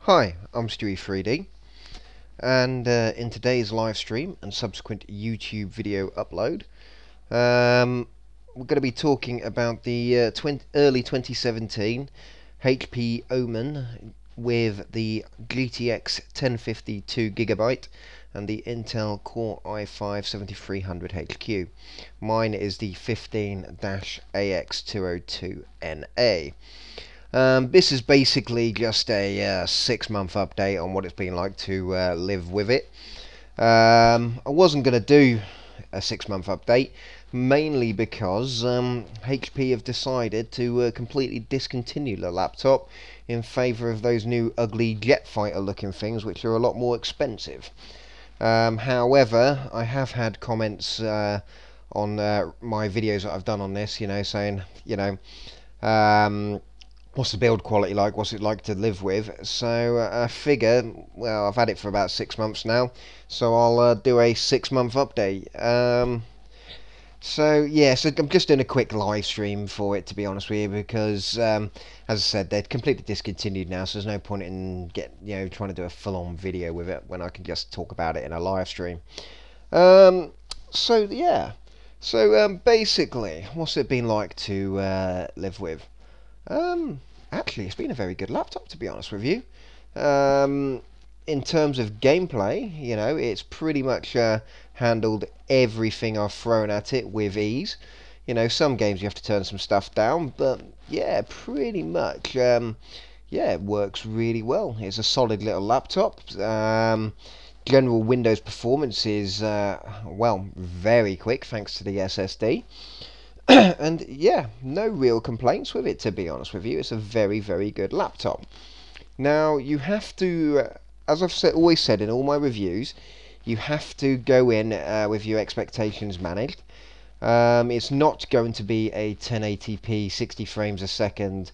Hi, I'm Stewie3D, and in today's live stream and subsequent YouTube video upload, we're going to be talking about the early 2017 HP Omen with the GTX 1050 2GB and the Intel Core i5-7300HQ. Mine is the 15-AX202NA. This is basically just a 6-month update on what it's been like to live with it. I wasn't going to do a 6-month update, mainly because HP have decided to completely discontinue the laptop in favour of those new ugly jet fighter looking things, which are a lot more expensive. However, I have had comments on my videos that I've done on this, saying, what's the build quality like, what's it like to live with. So I figure, well, I've had it for about 6 months now, so I'll do a 6-month update. So I'm just doing a quick live stream for it, to be honest with you, because as I said, they're completely discontinued now, so there's no point in trying to do a full-on video with it when I can just talk about it in a live stream. Basically, what's it been like to live with? Actually, it's been a very good laptop, to be honest with you. In terms of gameplay, it's pretty much handled everything I've thrown at it with ease. Some games you have to turn some stuff down, but yeah, pretty much, it works really well. It's a solid little laptop. General Windows performance is, well, very quick thanks to the SSD. And yeah, no real complaints with it, to be honest with you. It's a very, very good laptop. Now, you have to, as I've always said in all my reviews, you have to go in with your expectations managed. It's not going to be a 1080p 60 frames a second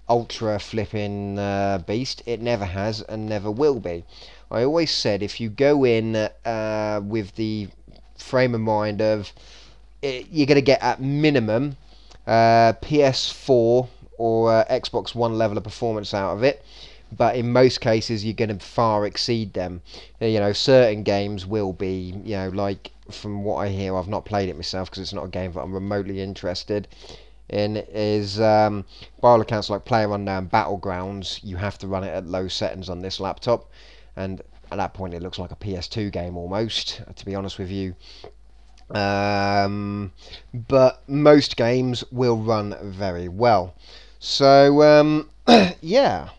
ultra flipping beast. It never has and never will be. I always said if you go in with the frame of mind of you're going to get at minimum PS4 or Xbox One level of performance out of it, but in most cases you're going to far exceed them. Certain games will be, like from what I hear, I've not played it myself because it's not a game that I'm remotely interested in, is by all accounts like PlayerUnknown Battlegrounds, you have to run it at low settings on this laptop, and at that point it looks like a PS2 game almost, to be honest with you. But most games will run very well. So yeah,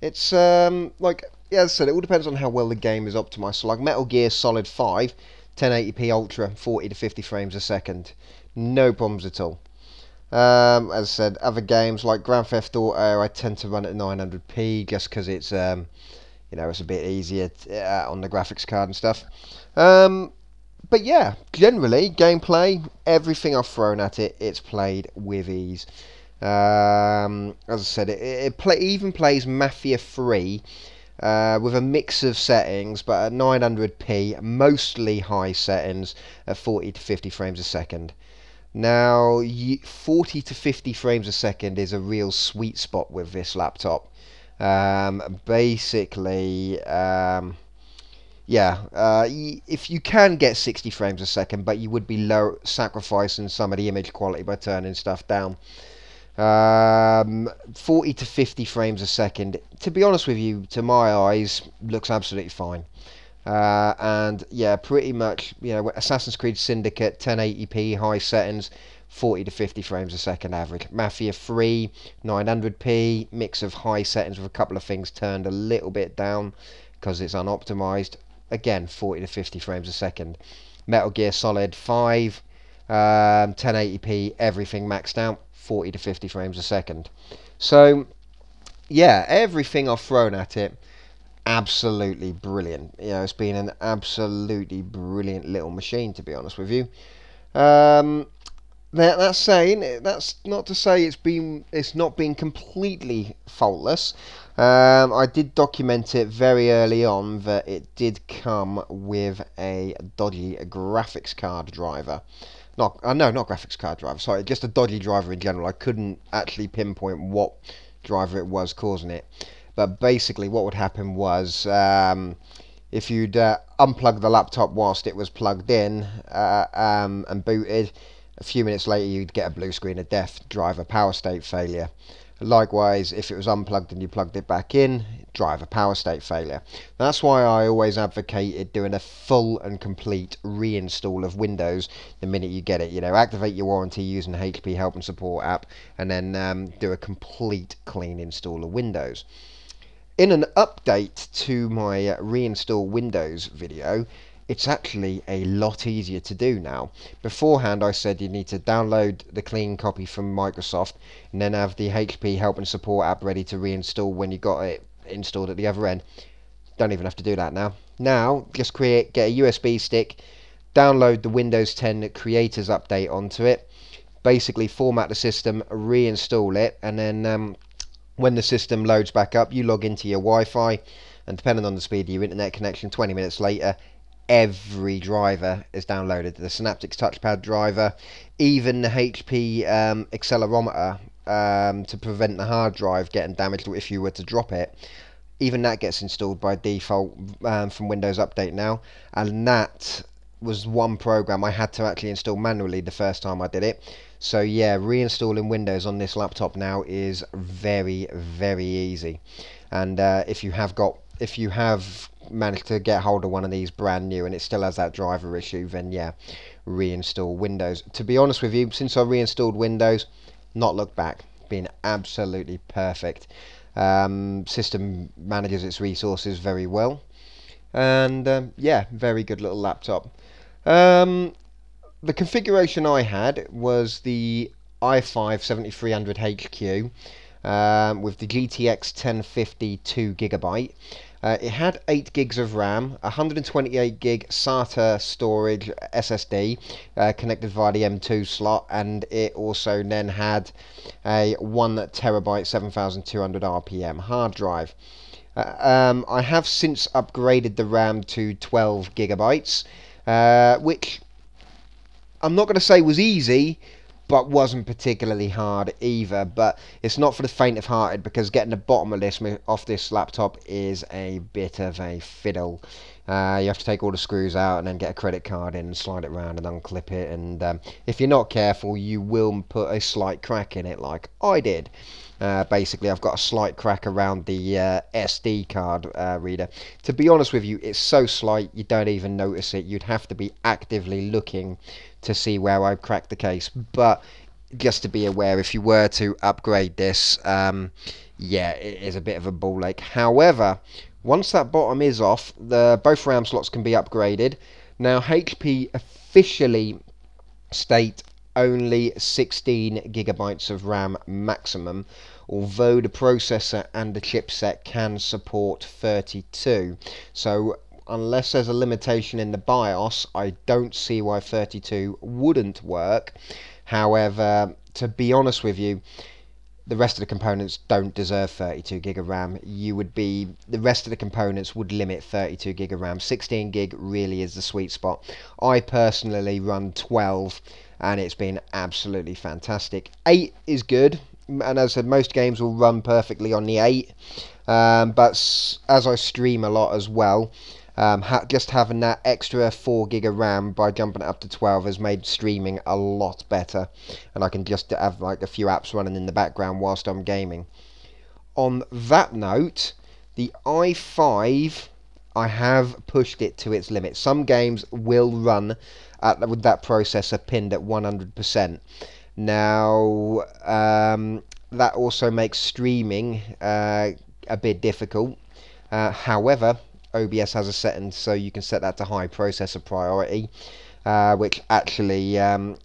it's like, as I said, it all depends on how well the game is optimized. So like Metal Gear Solid 5, 1080p Ultra, 40 to 50 frames a second, no problems at all. As I said, other games like Grand Theft Auto, I tend to run at 900p just because it's it's a bit easier on the graphics card and stuff. But yeah, generally, gameplay, everything I've thrown at it, it's played with ease. As I said, it even plays Mafia 3 with a mix of settings, but at 900p, mostly high settings, at 40 to 50 frames a second. Now, 40 to 50 frames a second is a real sweet spot with this laptop. Basically, if you can get 60 frames a second, but you would be sacrificing some of the image quality by turning stuff down. 40 to 50 frames a second, to be honest with you, to my eyes, looks absolutely fine. And yeah, pretty much, Assassin's Creed Syndicate, 1080p, high settings, 40 to 50 frames a second average. Mafia 3, 900p, mix of high settings with a couple of things turned a little bit down because it's unoptimized. Again, 40 to 50 frames a second. Metal Gear Solid 5, 1080p, everything maxed out, 40 to 50 frames a second. So, yeah, everything I've thrown at it, absolutely brilliant. It's been an absolutely brilliant little machine, to be honest with you. That's saying, that's not to say it's not been completely faultless. I did document it very early on that it did come with a dodgy graphics card driver. Not graphics card driver, sorry, just a dodgy driver in general. I couldn't actually pinpoint what driver it was causing it. But basically what would happen was, if you'd unplug the laptop whilst it was plugged in and booted, a few minutes later you'd get a blue screen of death, driver power state failure. Likewise, if it was unplugged and you plugged it back in, driver power state failure. That's why I always advocated doing a full and complete reinstall of Windows the minute you get it. You know, activate your warranty using the HP Help and Support app, and then do a complete clean install of Windows. In an update to my reinstall Windows video, it's actually a lot easier to do now. Beforehand I said you need to download the clean copy from Microsoft and then have the HP Help and Support app ready to reinstall when you got it installed at the other end. Don't even have to do that now. Now just get a USB stick, download the Windows 10 Creators Update onto it, basically format the system, reinstall it, and then when the system loads back up, you log into your Wi-Fi, and depending on the speed of your internet connection, 20 minutes later, every driver is downloaded. The Synaptics touchpad driver, even the HP accelerometer to prevent the hard drive getting damaged if you were to drop it. Even that gets installed by default from Windows Update now, and that was one program I had to actually install manually the first time I did it. So yeah, reinstalling Windows on this laptop now is very, very easy. And if you have managed to get hold of one of these brand new and it still has that driver issue, then yeah, reinstall Windows. To be honest with you, since I reinstalled Windows, not looked back, been absolutely perfect. System manages its resources very well, and yeah, very good little laptop. The configuration I had was the i5-7300HQ with the GTX 1050 2GB. It had 8 gigs of RAM, 128 gig SATA storage SSD connected via the M2 slot, and it also then had a 1TB 7200 RPM hard drive. I have since upgraded the RAM to 12 gigabytes, which I'm not going to say was easy, but wasn't particularly hard either. But it's not for the faint of hearted, because getting the bottom of this off this laptop is a bit of a fiddle. You have to take all the screws out and then get a credit card in and slide it around and unclip it, and if you're not careful you will put a slight crack in it, like I did. Basically I've got a slight crack around the SD card reader. To be honest with you, it's so slight you don't even notice it. You'd have to be actively looking to see where I've cracked the case. But just to be aware, if you were to upgrade this, yeah, it is a bit of a ball ache. However, once that bottom is off, both RAM slots can be upgraded. Now HP officially state only 16 gigabytes of RAM maximum, although the processor and the chipset can support 32. So unless there's a limitation in the BIOS, I don't see why 32 wouldn't work. However, to be honest with you, the rest of the components don't deserve 32 gig of RAM. The rest of the components would limit 32 gig of RAM. 16 gig really is the sweet spot. I personally run 12 and it's been absolutely fantastic. 8 is good, and as I said, most games will run perfectly on the 8, but as I stream a lot as well, just having that extra 4 gig of RAM by jumping it up to 12 has made streaming a lot better, and I can just have like a few apps running in the background whilst I'm gaming. On that note, the i5, I have pushed it to its limit. Some games will run with that processor pinned at 100%. Now, that also makes streaming a bit difficult. However, OBS has a setting so you can set that to high processor priority, which actually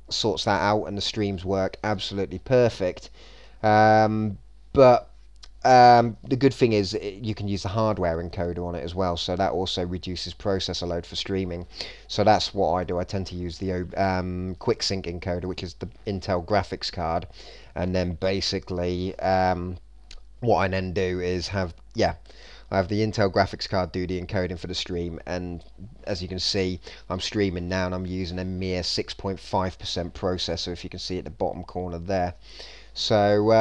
sorts that out, and the streams work absolutely perfect. But the good thing is you can use the hardware encoder on it as well, so that also reduces processor load for streaming. So that's what I do. I tend to use the QuickSync encoder, which is the Intel graphics card, and then basically what I then do is I have the Intel graphics card do the encoding for the stream, and as you can see, I'm streaming now and I'm using a mere 6.5% processor, if you can see at the bottom corner there. So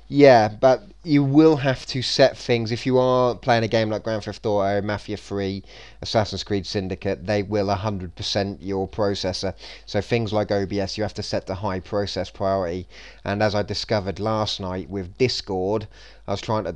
yeah, but you will have to set things if you are playing a game like Grand Theft Auto, Mafia 3, Assassin's Creed Syndicate. They will 100% your processor. So things like OBS, you have to set the high process priority. And as I discovered last night with Discord, I was trying to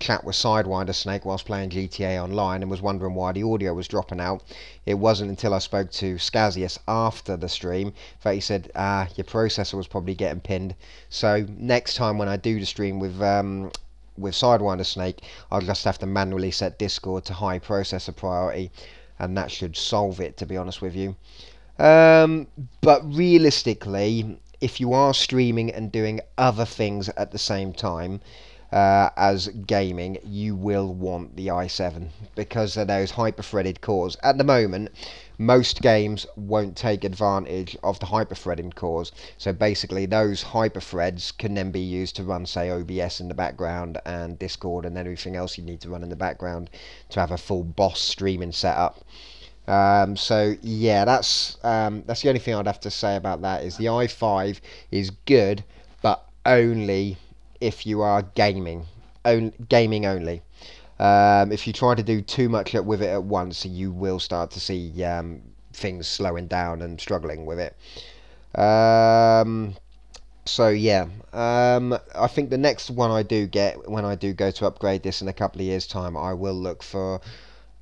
chat with Sidewinder Snake whilst playing GTA Online and was wondering why the audio was dropping out. It wasn't until I spoke to Scazius after the stream that he said, your processor was probably getting pinned. So next time when I do the stream with Sidewinder Snake, I'll just have to manually set Discord to high processor priority, and that should solve it, to be honest with you. But realistically, if you are streaming and doing other things at the same time as gaming, you will want the i7 because of those hyper-threaded cores. At the moment, most games won't take advantage of the hyper-threading cores. So basically, those hyper-threads can then be used to run, say, OBS in the background and Discord and everything else you need to run in the background to have a full boss streaming setup. So yeah, that's the only thing I'd have to say about that is the i5 is good, but only if you are gaming only. If you try to do too much with it at once, you will start to see things slowing down and struggling with it. So yeah, I think the next one I do get when I do go to upgrade this in a couple of years' time, I will look for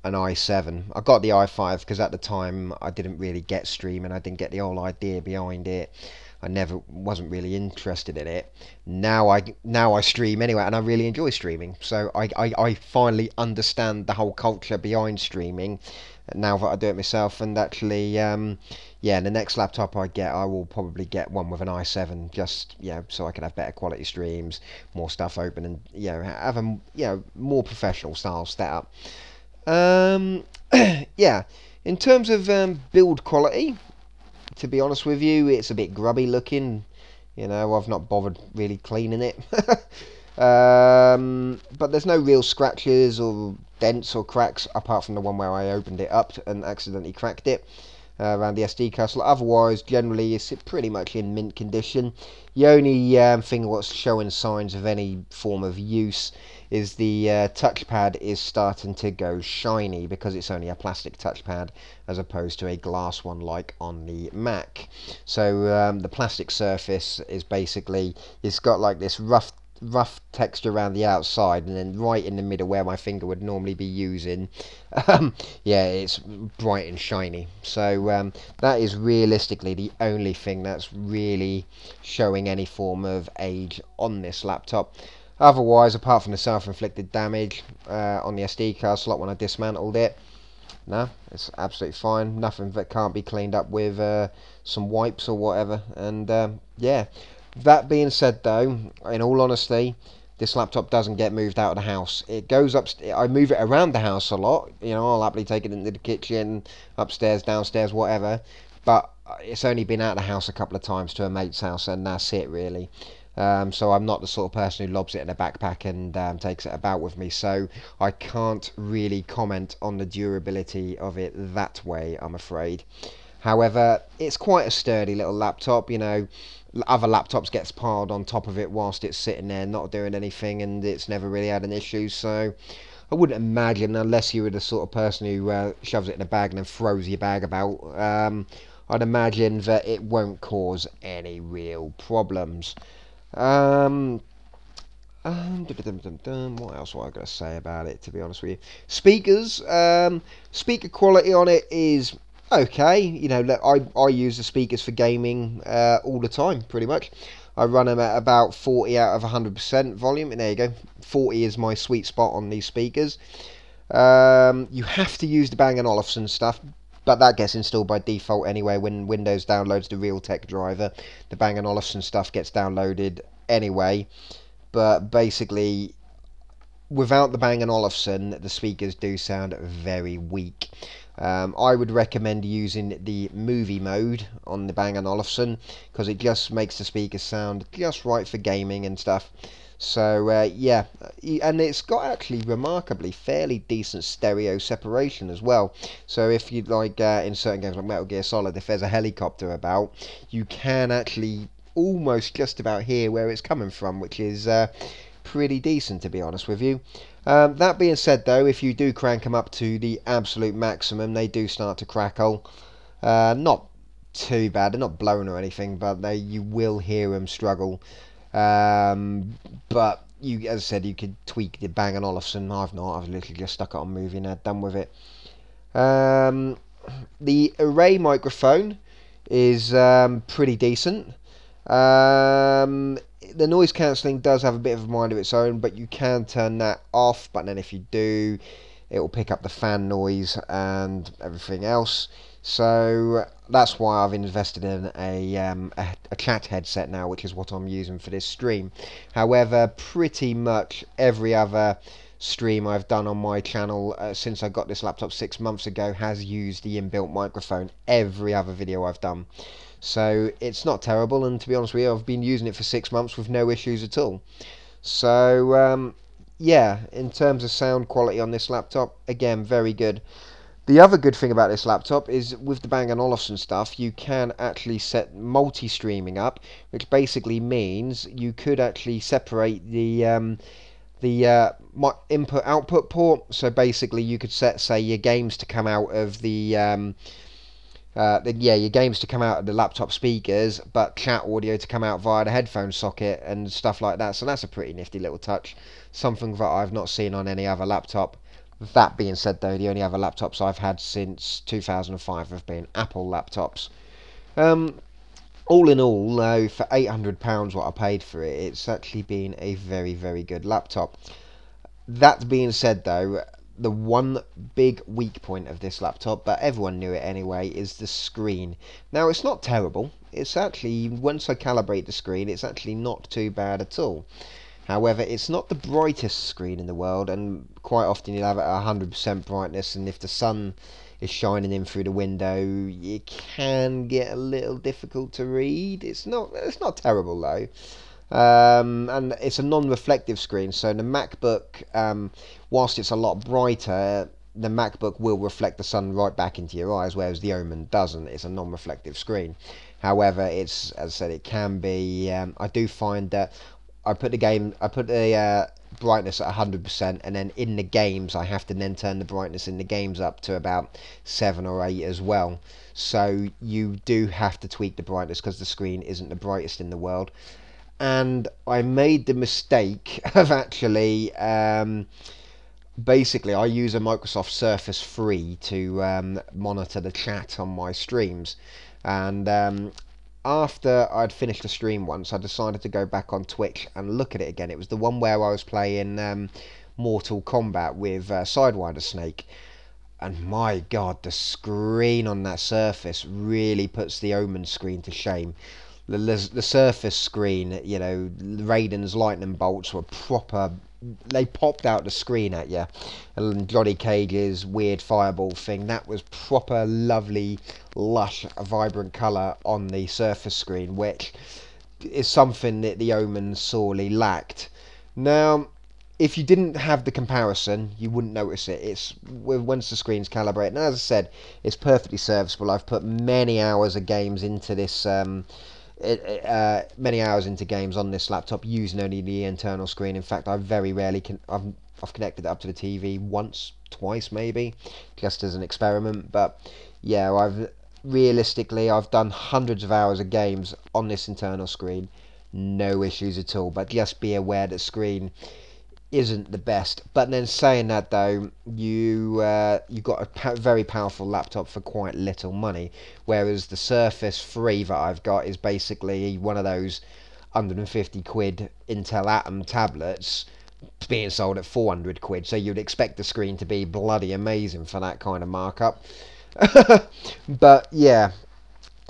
an i7. I got the i5 because at the time I didn't really get streaming. I didn't get the whole idea behind it. I never wasn't really interested in it. Now I stream anyway, and I really enjoy streaming. So I finally understand the whole culture behind streaming now that I do it myself. And actually, yeah, the next laptop I get, I will probably get one with an i7, just so I can have better quality streams, more stuff open, and have a more professional style setup. Yeah, in terms of build quality, to be honest with you, it's a bit grubby looking. I've not bothered really cleaning it. But there's no real scratches or dents or cracks apart from the one where I opened it up and accidentally cracked it around the SD card slot. Otherwise, generally, it's pretty much in mint condition. The only thing what's showing signs of any form of use is the touchpad is starting to go shiny because it's only a plastic touchpad as opposed to a glass one like on the Mac. So the plastic surface is basically, it's got like this rough texture around the outside, and then right in the middle where my finger would normally be using, yeah, it's bright and shiny. So that is realistically the only thing that's really showing any form of age on this laptop. Otherwise, apart from the self-inflicted damage on the SD card slot when I dismantled it, no, it's absolutely fine. Nothing that can't be cleaned up with some wipes or whatever. And yeah, that being said though, in all honesty, this laptop doesn't get moved out of the house. It goes up. I move it around the house a lot. I'll happily take it into the kitchen, upstairs, downstairs, whatever. But it's only been out of the house a couple of times to a mate's house, and that's it really. So I'm not the sort of person who lobs it in a backpack and takes it about with me. So I can't really comment on the durability of it that way, I'm afraid. However, it's quite a sturdy little laptop. Other laptops gets piled on top of it whilst it's sitting there not doing anything, and it's never really had an issue. So I wouldn't imagine, unless you were the sort of person who shoves it in a bag and then throws your bag about, I'd imagine that it won't cause any real problems. What else was I going to say about it, to be honest with you? Speakers, speaker quality on it is okay. I use the speakers for gaming all the time, pretty much. I run them at about 40 out of 100% volume, and there you go. 40 is my sweet spot on these speakers. You have to use the Bang & Olufsen stuff, but that gets installed by default anyway when Windows downloads the Realtek driver. The Bang & Olufsen stuff gets downloaded anyway. But basically, without the Bang & Olufsen, the speakers do sound very weak. I would recommend using the movie mode on the Bang & Olufsen because it just makes the speakers sound just right for gaming and stuff. So yeah, and it's got actually remarkably fairly decent stereo separation as well. So if you'd like in certain games like Metal Gear Solid, if there's a helicopter about, you can actually almost just about hear where it's coming from, which is pretty decent, to be honest with you. That being said, though, if you do crank them up to the absolute maximum, they do start to crackle. Not too bad, they're not blown or anything, but you will hear them struggle. But you, as I said, you could tweak the Bang & Olufsen. I've not. I've literally just stuck it on movie and done with it. The array microphone is pretty decent. The noise cancelling does have a bit of a mind of its own, but you can turn that off. But then if you do, it will pick up the fan noise and everything else. So that's why I've invested in a chat headset now, which is what I'm using for this stream. However, pretty much every other stream I've done on my channel since I got this laptop 6 months ago has used the inbuilt microphone. Every other video I've done. So it's not terrible, and to be honest with you, I've been using it for 6 months with no issues at all. So yeah, in terms of sound quality on this laptop, again, very good. The other good thing about this laptop is with the Bang & Olufsen stuff, you can actually set multi-streaming up, which basically means you could actually separate the input-output port. So basically you could set, say, your games to come out of your games to come out of the laptop speakers, but chat audio to come out via the headphone socket and stuff like that. So that's a pretty nifty little touch, something that I've not seen on any other laptop. That being said, though, the only other laptops I've had since 2005 have been Apple laptops. All in all, though, for £800 what I paid for it, it's actually been a very, very good laptop. That being said, though, the one big weak point of this laptop, but everyone knew it anyway, is the screen. Now, it's not terrible. It's actually, once I calibrate the screen, it's actually not too bad at all. However, it's not the brightest screen in the world, and quite often you'll have it at 100% brightness, and if the sun is shining in through the window, it can get a little difficult to read. It's not terrible though. And it's a non-reflective screen, so the MacBook, whilst it's a lot brighter, the MacBook will reflect the sun right back into your eyes, whereas the Omen doesn't. It's a non-reflective screen. However, it's, as I said, it can be. I do find that I put the brightness at 100%, and then in the games I have to then turn the brightness in the games up to about 7 or 8 as well. So you do have to tweak the brightness because the screen isn't the brightest in the world. And I made the mistake of actually basically I use a Microsoft Surface 3 to monitor the chat on my streams, and after I'd finished the stream once, I decided to go back on Twitch and look at it again. It was the one where I was playing Mortal Kombat with Sidewinder Snake, and my god, the screen on that Surface really puts the Omen screen to shame. The Surface screen, you know, Raiden's lightning bolts were proper. They popped out the screen at you, and Johnny Cage's weird fireball thing, that was proper lovely, lush, vibrant colour on the Surface screen, which is something that the Omen sorely lacked. Now, if you didn't have the comparison, you wouldn't notice it. It's once the screen's calibrated, and as I said, it's perfectly serviceable. I've put many hours of games into this. Many hours into games on this laptop using only the internal screen. In fact, I very rarely I've connected it up to the TV once, twice maybe, just as an experiment. But yeah, I've done hundreds of hours of games on this internal screen, no issues at all. But just be aware that screen isn't the best. But then saying that, though, you got a very powerful laptop for quite little money, whereas the Surface 3 that I've got is basically one of those 150 quid Intel Atom tablets being sold at 400 quid, so you'd expect the screen to be bloody amazing for that kind of markup. But yeah,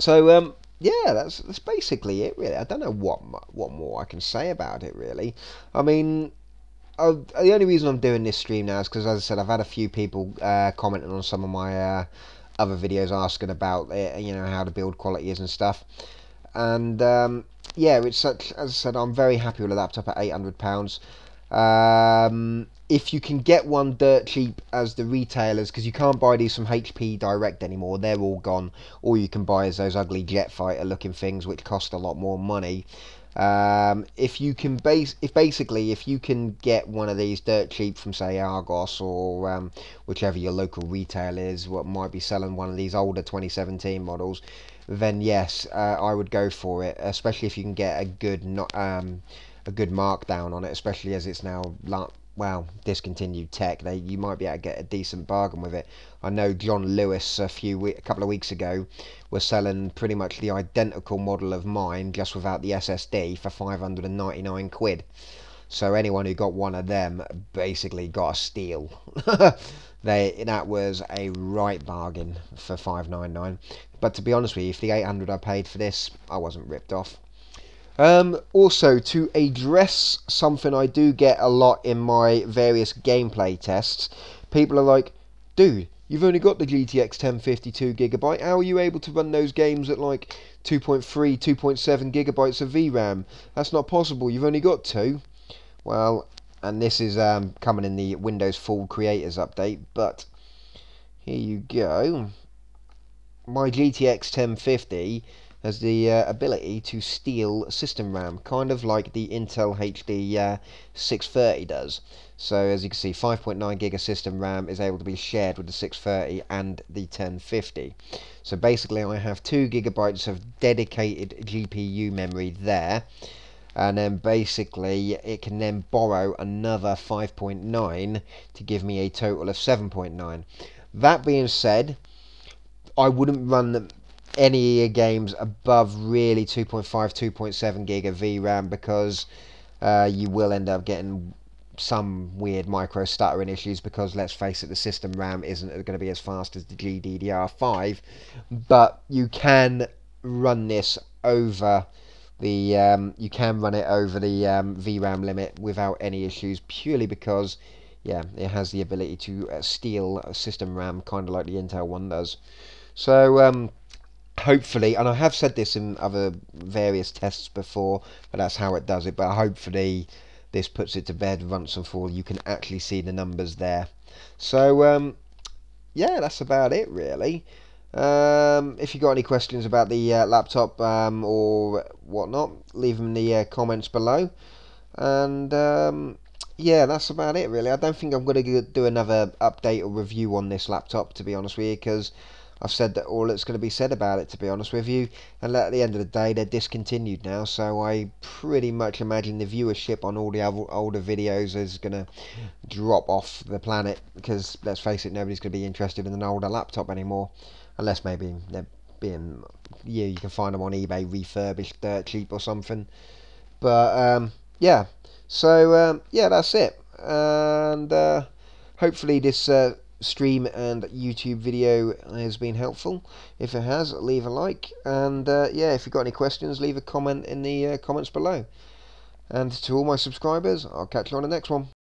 so yeah, that's basically it really. I don't know what more I can say about it really. I mean, the only reason I'm doing this stream now is because, as I said, I've had a few people commenting on some of my other videos asking about it, you know, how the build quality is and stuff. And yeah, it's such, as I said, I'm very happy with a laptop at £800. If you can get one dirt cheap as the retailers, because you can't buy these from HP Direct anymore, they're all gone. All you can buy is those ugly jet fighter looking things which cost a lot more money. If you can get one of these dirt cheap from say Argos or whichever your local retail is, what might be selling one of these older 2017 models, then yes, I would go for it. Especially if you can get a good markdown on it, especially as it's now well discontinued tech. You might be able to get a decent bargain with it. I know John Lewis a couple of weeks ago was selling pretty much the identical model of mine, just without the SSD, for 599 quid. So anyone who got one of them basically got a steal. That was a right bargain for 599. But to be honest with you, for the 800 I paid for this, I wasn't ripped off. Also, to address something I do get a lot in my various gameplay tests, people are like, dude, you've only got the GTX 1050 2GB. How are you able to run those games at like 2.3, 2.7 gigabytes of VRAM? That's not possible. You've only got 2. Well, and this is coming in the Windows Full Creators update, but here you go. My GTX 1050 has the ability to steal system RAM, kind of like the Intel HD 630 does. So as you can see, 5.9 gig of system RAM is able to be shared with the 630 and the 1050. So basically I have 2 gigabytes of dedicated GPU memory there, and then basically it can then borrow another 5.9 to give me a total of 7.9. That being said, I wouldn't run any games above really 2.5, 2.7 gig of VRAM, because you will end up getting some weird micro stuttering issues, because let's face it, the system RAM isn't going to be as fast as the GDDR5, but you can run this over you can run it over the VRAM limit without any issues, purely because yeah, it has the ability to steal system RAM, kind of like the Intel one does. So hopefully, and I have said this in other various tests before, but that's how it does it. But hopefully this puts it to bed once and for all. You can actually see the numbers there. So yeah, that's about it really. If you got any questions about the laptop or whatnot, leave them in the comments below. And yeah, that's about it really. I don't think I'm going to do another update or review on this laptop, to be honest with you, because I've said that all that's going to be said about it, to be honest with you. And at the end of the day, they're discontinued now, so I pretty much imagine the viewership on all the older videos is going to drop off the planet, because let's face it, nobody's going to be interested in an older laptop anymore, unless maybe they're being, yeah, you can find them on eBay refurbished dirt cheap or something. But yeah, so yeah, that's it. And hopefully this stream and YouTube video has been helpful. If it has, leave a like, and yeah, if you've got any questions, leave a comment in the comments below. And to all my subscribers, I'll catch you on the next one.